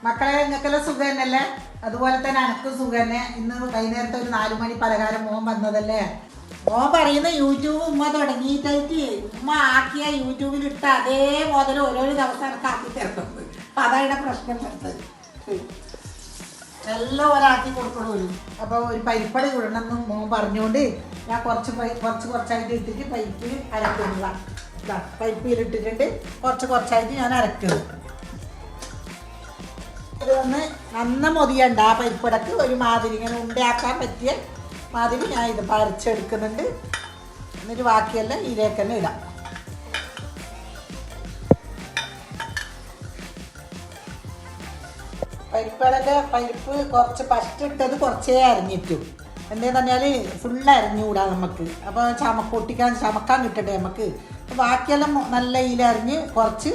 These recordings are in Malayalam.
മക്കളെ നിങ്ങൾക്കെല്ലാം സുഖം തന്നെയല്ലേ? അതുപോലെ തന്നെ എനക്കും സുഖം തന്നെ. ഇന്ന് വൈകുന്നേരത്തെ ഒരു 4 മണി പലഹാരം മോൻ വന്നതല്ലേ. മോൻ പറയുന്ന യൂട്യൂബ് ഉമ്മ തുടങ്ങിയിട്ടായിട്ട് ഉമ്മ ആക്കിയ യൂട്യൂബിൽ ഇട്ട അതേ മുതൽ ഓരോ ദിവസം എനിക്ക് ആക്കി തരുന്നത്. അപ്പം അതാണ് പ്രശ്നം വരുന്നത്. എല്ലാം ഒരാക്കി കൊടുക്കണമല്ലോ. അപ്പോൾ ഒരു പരിപ്പടി വിടണമെന്ന് മോൻ പറഞ്ഞുകൊണ്ട് ഞാൻ കുറച്ചായിട്ട് ഇട്ടിട്ട് പരിപ്പിൽ അരക്കുന്നില്ല. പരിപ്പിലിട്ടിട്ടുണ്ട് കുറച്ചായിട്ട് ഞാൻ അരക്കുന്നത്. ഇതൊന്ന് നന്ന മൊതിയുണ്ട്. ആ പരിപ്പിടക്ക് ഒരു മാതിരി ഇങ്ങനെ ഉണ്ടാക്കാൻ പറ്റിയ മാതിരി ഞാൻ ഇത് അരച്ചെടുക്കുന്നുണ്ട്. എന്നിട്ട് ബാക്കിയെല്ലാം ഇതിലേക്ക് തന്നെ ഇടാം. പരിപ്പ് കുറച്ച് ഫസ്റ്റ് ഇട്ടത് കുറച്ചേ അരിഞ്ഞിട്ടു. എന്താന്ന് പറഞ്ഞാൽ ഫുള്ള് അരിഞ്ഞുകൂടാ നമുക്ക്. അപ്പോൾ ചമക്കാൻ കിട്ടട്ടെ നമുക്ക്. ബാക്കിയെല്ലാം നല്ല ഇതിലരിഞ്ഞ് കുറച്ച്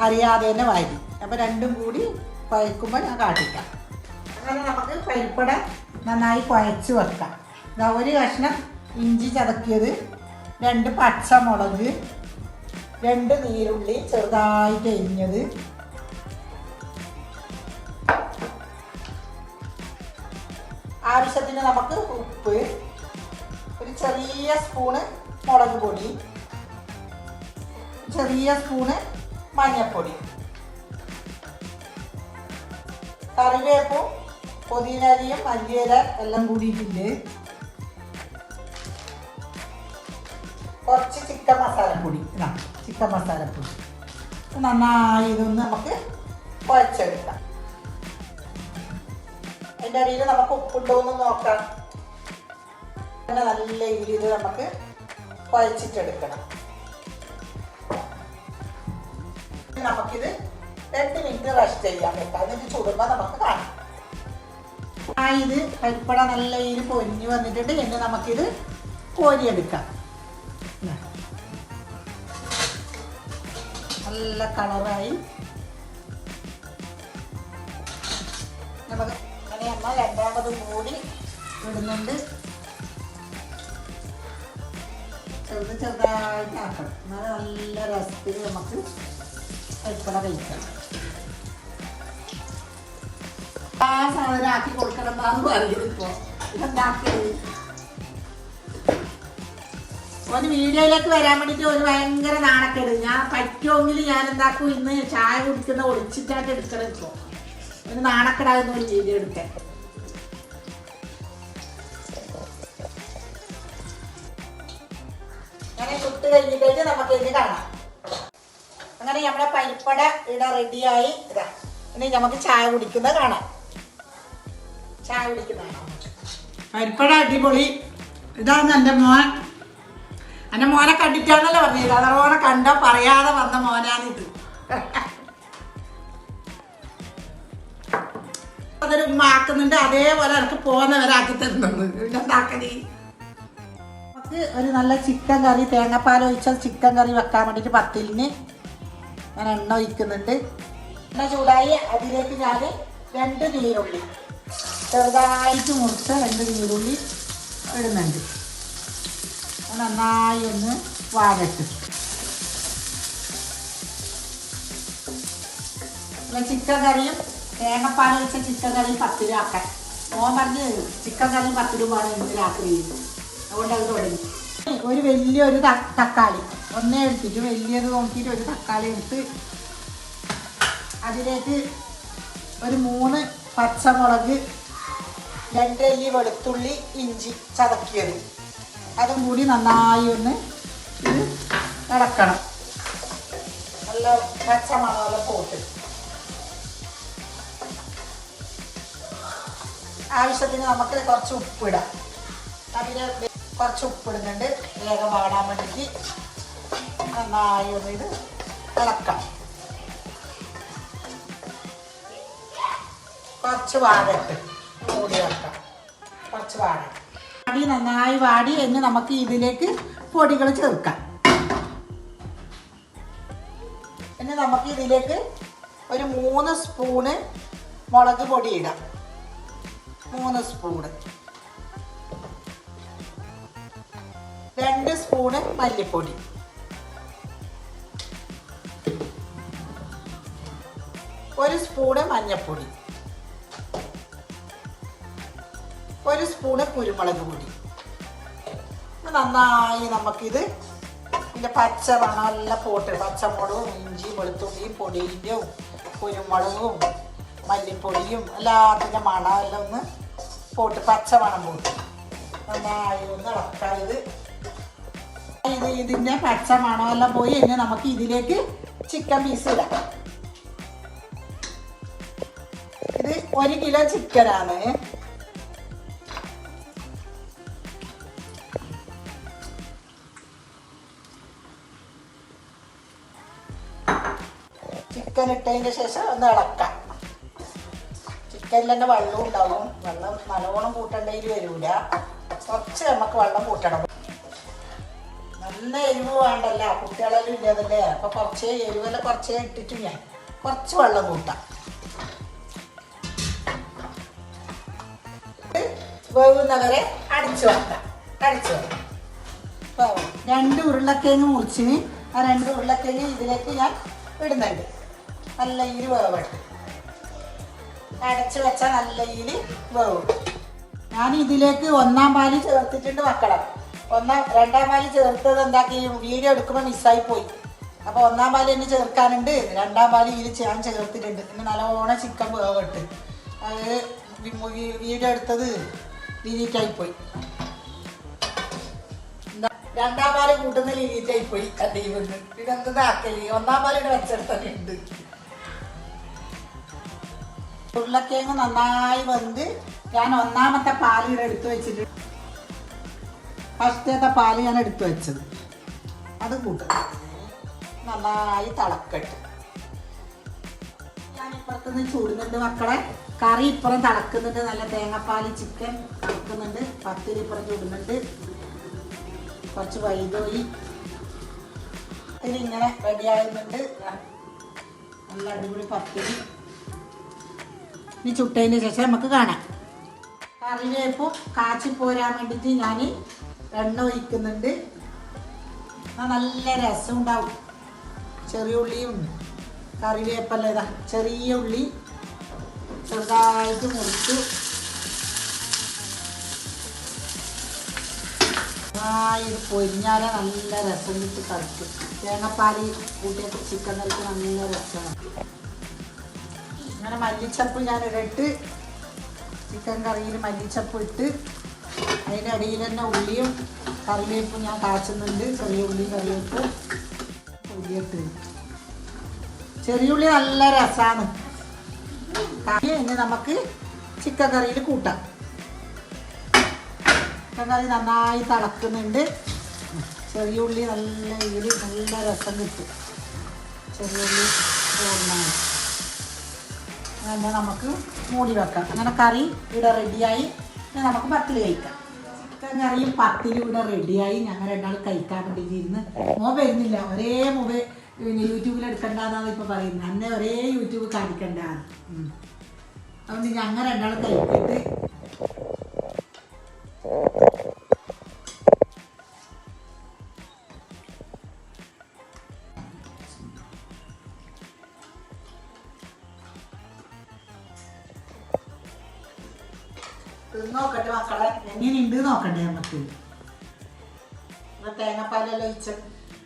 അറിയാതെ തന്നെ വാരി. അപ്പോൾ രണ്ടും കൂടി കുഴക്കുമ്പോൾ ഞാൻ കാട്ടിക്കാം. അങ്ങനെ നമുക്ക് പരിപ്പട നന്നായി കുഴച്ച് വെക്കാം. ഒരു കഷ്ണം ഇഞ്ചി ചതക്കിയത്, 2 പച്ചമുളക്, 2 നീരുള്ളി ചെറുതായിട്ട് എരിഞ്ഞത്, ആവശ്യത്തിന് നമുക്ക് ഉപ്പ്, ഒരു ചെറിയ സ്പൂണ് മുളക് പൊടി, ചെറിയ സ്പൂണ് മഞ്ഞൾപ്പൊടി, കറിവേപ്പും പുതിനരിയും മല്ലിയില എല്ലാം കൂടിയിട്ടില്ലേ, കുറച്ച് ചിക്കൻ മസാലപ്പൊടി. നന്നായി ഇതൊന്ന് നമുക്ക് കുഴച്ചെടുക്കാം. അതിൻ്റെ അടിയിൽ നമുക്ക് ഉപ്പുണ്ടോയെന്ന് നോക്കാം. നല്ല രീതിയിൽ നമുക്ക് കുഴച്ചിട്ടെടുക്കണം. നമുക്കിത് 2 മിനിറ്റ് റെസ്റ്റ് ചെയ്യാൻ വെക്കാം. എന്നിട്ട് ചുടുമ്പോൾ നമുക്ക് കാണാം. ഇത് പരിപ്പട നല്ല രീതിയിൽ പൊരിഞ്ഞ് വന്നിട്ടുണ്ട്. എന്നിട്ട് നമുക്കിത് കോരിയെടുക്കാം. നല്ല കളറായി നമുക്ക് അങ്ങനെ നമ്മൾ രണ്ടാമത് കൂടി ഇടുന്നുണ്ട്. ചെറുതായിട്ട് ആക്കണം. എന്നാലും നല്ല രസത്തിൽ നമുക്ക് പരിപ്പട കഴിക്കാം. ആ സാധനം ആക്കി കൊടുക്കണം എന്നാണ് പറയുന്നത്. ഇപ്പോൾ ഇതെന്താക്കിയത് ഒരു വീഡിയോയിലേക്ക് വരാൻ വേണ്ടിയിട്ട് ഒരു ഭയങ്കര നാണക്കേട്. ഞാൻ പറ്റുമെങ്കിൽ ഞാൻ എന്താക്കും, ഇന്ന് ചായ കുടിക്കുന്ന ഒളിച്ചിട്ടായിട്ട് എടുക്കണം. ഇപ്പോൾ ഒരു നാണക്കേടാകുന്ന ഒരു വീഡിയോ എടുക്കാൻ. അങ്ങനെ ചുട്ട് കഴിഞ്ഞിട്ട് നമുക്ക് ഇത് കാണാം. അങ്ങനെ നമ്മുടെ പരിപ്പട ഇവിടെ റെഡിയായി. ഇതാ ഇനി നമുക്ക് ചായ കുടിക്കുന്നത് കാണാം. പരിപ്പട അടിപൊളി. ഇതാണ് എൻ്റെ മോൻ. എൻ്റെ മോനെ കണ്ടിട്ടാണല്ലോ പറഞ്ഞത്. അതോടെ കണ്ടോ പറയാതെ വന്ന മോനാണിത്. അതൊരു ഉമ്മ ആക്കുന്നുണ്ട്. അതേപോലെ എനിക്ക് പോകുന്നവരാക്കി തരുന്നത്. എന്താക്കണി നമുക്ക് ഒരു നല്ല ചിക്കൻ കറി, തേങ്ങാപ്പാൽ ഒഴിച്ച ചിക്കൻ കറി വെക്കാൻ വേണ്ടിയിട്ട് പത്തിലിന് ഞാൻ എണ്ണ ഒഴിക്കുന്നുണ്ട്. എണ്ണ ചൂടായി അതിലേക്ക് ഞാൻ 2 നീരുള്ളി ചെറുതായിട്ട് മുറിച്ച് 2 നീരുള്ളി ഇടുന്നുണ്ട്. നന്നായി ഒന്ന് വാഴട്ട്. ചിക്കൻ കറിയും തേങ്ങാപ്പാൽ വെച്ച ചിക്കൻ കറിയും 10 രൂപ ആക്കാൻ മോൻ പറഞ്ഞ് ചിക്കൻ കറിയും 10 രൂപയാണ് ഇന്ന് രാത്രി. അതുകൊണ്ട് അത് തുടങ്ങി. ഒരു വലിയൊരു തക്കാളി ഒന്നേ എടുത്തിട്ട് വലിയത് നോക്കിയിട്ട് ഒരു തക്കാളി എടുത്ത് അതിലേക്ക് ഒരു 3 പച്ചമുളക്, 2 അല്ലി വെളുത്തുള്ളി, ഇഞ്ചി ചതക്കിയത് അതും കൂടി നന്നായി ഒന്ന് ഇത് ഇളക്കണം. നല്ല പച്ചമണമൊക്കെ പോട്ട് ആവശ്യത്തിന് നമുക്ക് കുറച്ച് ഉപ്പിടാം. അതിന് കുറച്ച് ഉപ്പിടുന്നുണ്ട് വേഗം വാടാൻ വേണ്ടിയിട്ട്. നന്നായി ഒന്ന് ഇത് ഇളക്കാം. കുറച്ച് വാടട്ട് മൂടി വെക്കാം. കുറച്ച് വാട നന്നായി വാടി എന്ന് നമുക്ക് ഇതിലേക്ക് പൊടികൾ ചേർക്കാം. പിന്നെ നമുക്ക് ഇതിലേക്ക് ഒരു 3 സ്പൂണ് മുളക് പൊടി ഇടാം. 3 സ്പൂണ്, 2 സ്പൂണ് മല്ലിപ്പൊടി, 1 സ്പൂണ് മഞ്ഞൾപ്പൊടി, 1 സ്പൂണ് കുരുമുളക് പൊടി. നന്നായി നമുക്കിത് ഇതിൻ്റെ പച്ച മണം എല്ലാം പോട്ട്, പച്ചമുളകും ഇഞ്ചി വെളുത്തുള്ളിയും പൊടിയും കുരുമുളകും മല്ലിപ്പൊടിയും എല്ലാത്തിൻ്റെ മണമെല്ലാം ഒന്ന് പോട്ട്, പച്ച മണം പോട്ട് നന്നായി ഒന്ന് ഇളക്കാം. ഇതിൻ്റെ പച്ച മണമെല്ലാം പോയി ഇനി നമുക്ക് ഇതിലേക്ക് ചിക്കൻ പീസ് ഇടാം. ഇത് 1 കിലോ ചിക്കനാണ്. ചിക്കൻ ഇട്ടതിന് ശേഷം ഒന്ന് ഇളക്കാം. ചിക്കനിൽ തന്നെ വെള്ളം ഉണ്ടാവും. വെള്ളം നല്ലോണം കൂട്ടേണ്ടതിൽ വരൂല, കുറച്ച് നമുക്ക് വെള്ളം കൂട്ടണം. നല്ല എരിവ് വേണ്ടല്ല, കുട്ടികളെല്ലാം ഇല്ലതല്ലേ, അപ്പോൾ കുറച്ച് എരിവെല്ലാം കുറച്ചേ ഇട്ടിട്ട് ഞാൻ കുറച്ച് വെള്ളം കൂട്ടാം. വേവുന്നവരെ അടിച്ചു വെക്കാം. 2 ഉരുളക്കിഴങ്ങ് മുറിച്ചിന് ആ 2 ഉരുളക്കിഴങ്ങ് ഇതിലേക്ക് ഞാൻ ഇടുന്നുണ്ട്. നല്ല ഈര് വേവട്ട് അടച്ചു വെച്ചാൽ നല്ല ഈര് വേവും. ഞാൻ ഇതിലേക്ക് 1-ാം പാല് ചേർത്തിട്ടുണ്ട് മക്കളെ. 2-ാം പാല് ചേർത്തത് എന്താക്കി വീഡിയോ എടുക്കുമ്പോൾ മിസ്സായി പോയി. അപ്പോൾ 1-ാം പാല് തന്നെ ചേർക്കാനുണ്ട്, 2-ാം പാല് ഇതിൽ ഞാൻ ചേർത്തിട്ടുണ്ട്. പിന്നെ നല്ലോണം ചിക്കൻ വേവട്ട്. അത് വീഡിയോ എടുത്തത് ഡിലീറ്റായിപ്പോയി. 2-ാം പാല് കൂട്ടുന്ന ഡിലീറ്റായിപ്പോയി. അടിയുണ്ട് ഇതെന്താക്കല് 1-ാം പാലിട്ട് വെച്ചെടുത്തിട്ടുണ്ട്. ഉരുളക്കിഴങ്ങ് നന്നായി വന്ന് ഞാൻ 1-ാമത്തെ പാല് ഇവിടെ എടുത്തു വെച്ചിട്ട് ഫസ്റ്റത്തെ പാല് ഞാൻ എടുത്തു വെച്ചത് അത് കൂട്ടും. നന്നായി തിളക്കട്ട്. ഞാൻ ഇപ്പുറത്തുനിന്ന് ചൂടുന്നുണ്ട് മക്കളെ. കറി ഇപ്പുറം തിളക്കുന്നുണ്ട്. നല്ല തേങ്ങാപ്പാല് ചിക്കൻ തിളക്കുന്നുണ്ട്. പത്തിരി ഇപ്പുറം ചൂടുന്നുണ്ട്. കുറച്ച് വൈദോയി ഇങ്ങനെ റെഡിയാകുന്നുണ്ട്. നല്ല അടിപൊളി പത്തിരി. ഇനി ചുട്ടതിന് ശേഷം നമുക്ക് കാണാം. കറിവേപ്പും കാച്ചി പോരാൻ വേണ്ടിയിട്ട് ഞാൻ എണ്ണ ഒഴിക്കുന്നുണ്ട്. നല്ല രസം ഉണ്ടാവും. ചെറിയ ഉള്ളിയും കറിവേപ്പല്ല, ഇതാ ചെറിയ ഉള്ളി ചെറുതായിട്ട് മുറിച്ചു ഇത് പൊരിഞ്ഞാലേ നല്ല രസം കിട്ടി കളിക്കും. തേങ്ങാപ്പാല് കൂട്ടിയിട്ട് ചിക്കൻ കറിക്ക് നല്ല രസമാണ്. അങ്ങനെ മല്ലിച്ചപ്പ് ഞാൻ ഇട്ട് ചിക്കൻ കറിയിൽ മല്ലിച്ചപ്പ് ഇട്ട് അതിൻ്റെ അടിയിൽ തന്നെ ഉള്ളിയും കറിവേപ്പും ഞാൻ കാച്ചുന്നുണ്ട്. ചെറിയ ഉള്ളി കറിവേപ്പ് ഉള്ളിയിട്ട് ചെറിയ ഉള്ളി നല്ല രസമാണ്. ഇനി നമുക്ക് ചിക്കൻ കറിയിൽ കൂട്ടാം. ചിക്കൻ കറി നന്നായി തിളക്കുന്നുണ്ട്. ചെറിയ ഉള്ളി നല്ല ഇതിൽ നല്ല രസം കിട്ടും. ചെറിയ ഉള്ളി തോന്നാണ്. അങ്ങനെ നമുക്ക് മൂടി വെക്കാം. അങ്ങനെ കറി ഇവിടെ റെഡിയായി. ഇനി നമുക്ക് പത്തിരി കഴിക്കാം. ചിക്കൻ കറിയും പത്തിരി ഇവിടെ റെഡിയായി. ഞങ്ങൾ 2 ആൾ കഴിക്കാൻ വേണ്ടിയിരുന്ന് വരുന്നില്ല. ഒരേ പിന്നെ യൂട്യൂബിൽ എടുക്കണ്ടെന്നാണ് ഇപ്പോൾ പറയുന്നത്. അന്നെ ഒരേ യൂട്യൂബ് കാണിക്കണ്ടാണ്. അതുകൊണ്ട് ഞങ്ങൾ 2 ആൾ കഴിച്ചിട്ട് നോക്കട്ടെ മക്കളെ, എങ്ങനെയുണ്ട് നോക്കണ്ടേ നമുക്ക്. തേങ്ങാപ്പാലെല്ലാം ഒഴിച്ച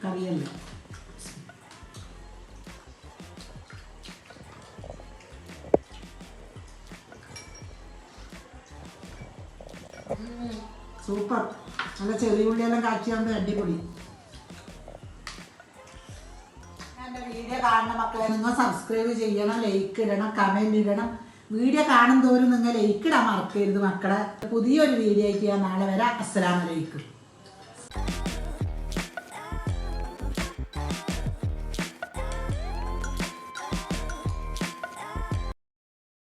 കറിയല്ലേ. സൂപ്പർ. നല്ല ചെറിയ ഉള്ളിയെല്ലാം കാച്ചിയാണ്ട് അടിപൊളി. എൻ്റെ വീഡിയോ കാണുന്ന മക്കളെ നിങ്ങൾ സബ്സ്ക്രൈബ് ചെയ്യണം, ലൈക്ക് ഇടണം, കമൻറ്റ് ഇടണം. വീഡിയോ കാണും തോറും നിങ്ങൾ ലൈക്ക് ഇടാൻ മറക്കരുത് മക്കളെ. പുതിയൊരു വീഡിയോ ആയിട്ട് ഞാൻ നാളെ വരാം. അസ്സലാമു അലൈക്കും.